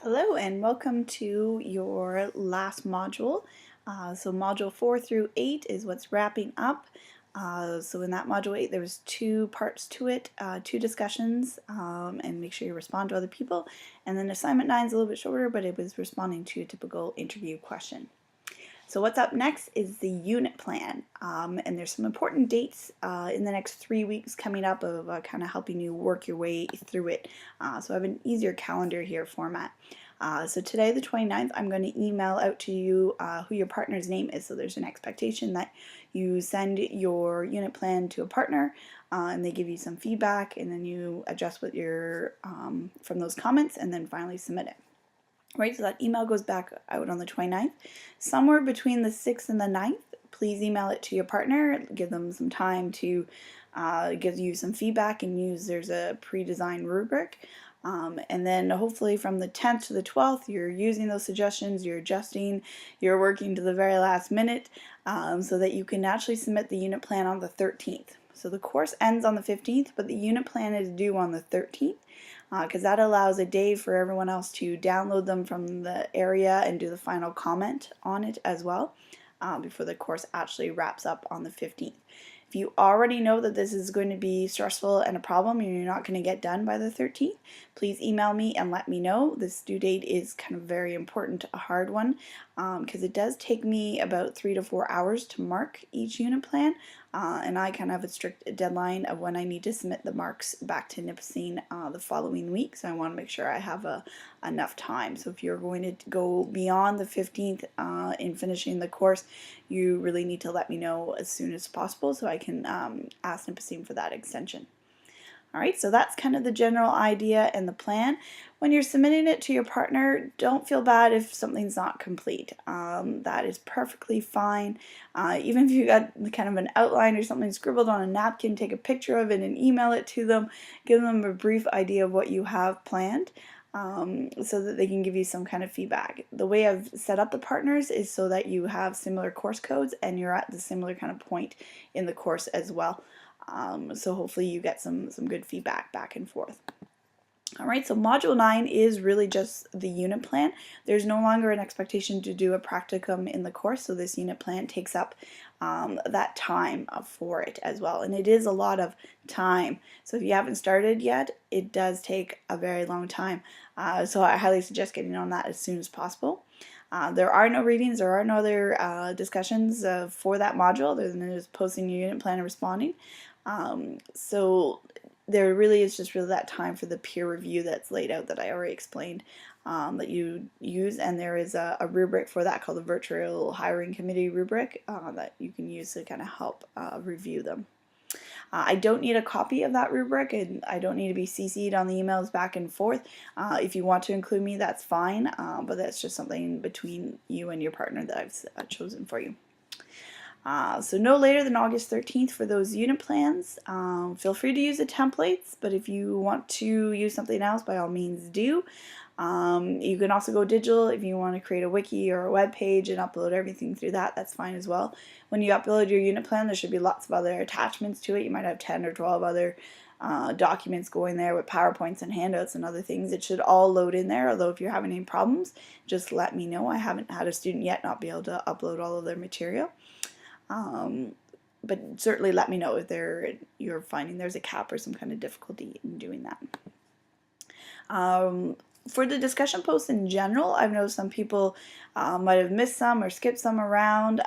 Hello and welcome to your last module. So module 4 through 8 is what's wrapping up. So in that module 8 there was 2 parts to it, 2 discussions, and make sure you respond to other people. And then assignment 9 is a little bit shorter, but it was responding to a typical interview question. So what's up next is the unit plan, and there's some important dates in the next 3 weeks coming up of kind of helping you work your way through it. So I have an easier calendar here format. So today, the 29th, I'm going to email out to you who your partner's name is. So there's an expectation that you send your unit plan to a partner and they give you some feedback, and then you adjust what you're from those comments and then finally submit it. Right, so that email goes back out on the 29th. Somewhere between the 6th and the 9th, please email it to your partner. Give them some time to give you some feedback and there's a pre-designed rubric. And then hopefully from the 10th to the 12th, you're using those suggestions, you're adjusting, you're working to the very last minute so that you can actually submit the unit plan on the 13th. So the course ends on the 15th, but the unit plan is due on the 13th. Because that allows a day for everyone else to download them from the area and do the final comment on it as well before the course actually wraps up on the 15th. If you already know that this is going to be stressful and a problem and you're not going to get done by the 13th, please email me and let me know. This due date is kind of very important, a hard one, because it does take me about 3 to 4 hours to mark each unit plan, and I kind of have a strict deadline of when I need to submit the marks back to Nipissing the following week, so I want to make sure I have enough time. So if you're going to go beyond the 15th in finishing the course, you really need to let me know as soon as possible so I can ask Nipissing for that extension. Alright, so that's kind of the general idea and the plan. When you're submitting it to your partner, don't feel bad if something's not complete. That is perfectly fine. Even if you got kind of an outline or something scribbled on a napkin, take a picture of it and email it to them. Give them a brief idea of what you have planned. So that they can give you some kind of feedback. The way I've set up the partners is so that you have similar course codes and you're at the similar kind of point in the course as well. So hopefully you get some good feedback back and forth. Alright, so Module 9 is really just the unit plan. There's no longer an expectation to do a practicum in the course, so this unit plan takes up that time for it as well. And it is a lot of time. So if you haven't started yet, it does take a very long time. So I highly suggest getting on that as soon as possible. There are no readings, there are no other discussions for that module other than just posting your unit plan and responding. So there really is just really that time for the peer review that's laid out that I already explained that you use, and there is a rubric for that called the Virtual Hiring Committee rubric that you can use to kind of help review them. I don't need a copy of that rubric, and I don't need to be CC'd on the emails back and forth. If you want to include me, that's fine, but that's just something between you and your partner that I've chosen for you. So no later than August 13th for those unit plans. Feel free to use the templates, but if you want to use something else, by all means do. You can also go digital if you want to create a wiki or a web page and upload everything through that. That's fine as well. When you upload your unit plan, there should be lots of other attachments to it. You might have 10 or 12 other documents going there with PowerPoints and handouts and other things. It should all load in there, although if you're having any problems, just let me know. I haven't had a student yet not be able to upload all of their material. But certainly let me know if you're finding there's a cap or some kind of difficulty in doing that. For the discussion posts in general, I've noticed some people might have missed some or skipped some around.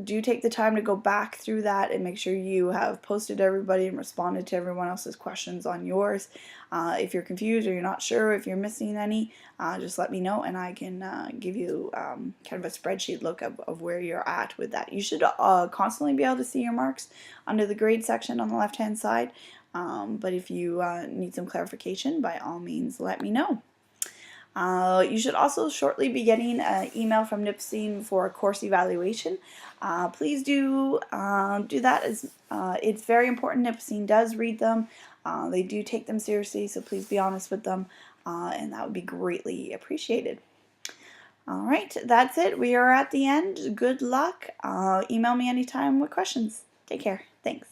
Do take the time to go back through that and make sure you have posted everybody and responded to everyone else's questions on yours. If you're confused or you're not sure if you're missing any, just let me know and I can give you kind of a spreadsheet look of where you're at with that. You should constantly be able to see your marks under the grade section on the left hand side. But if you need some clarification, by all means let me know. You should also shortly be getting an email from Nipissing for a course evaluation. Please do that. It's very important. Nipissing does read them. They do take them seriously, so please be honest with them, and that would be greatly appreciated. Alright, that's it. We are at the end. Good luck. Email me anytime with questions. Take care. Thanks.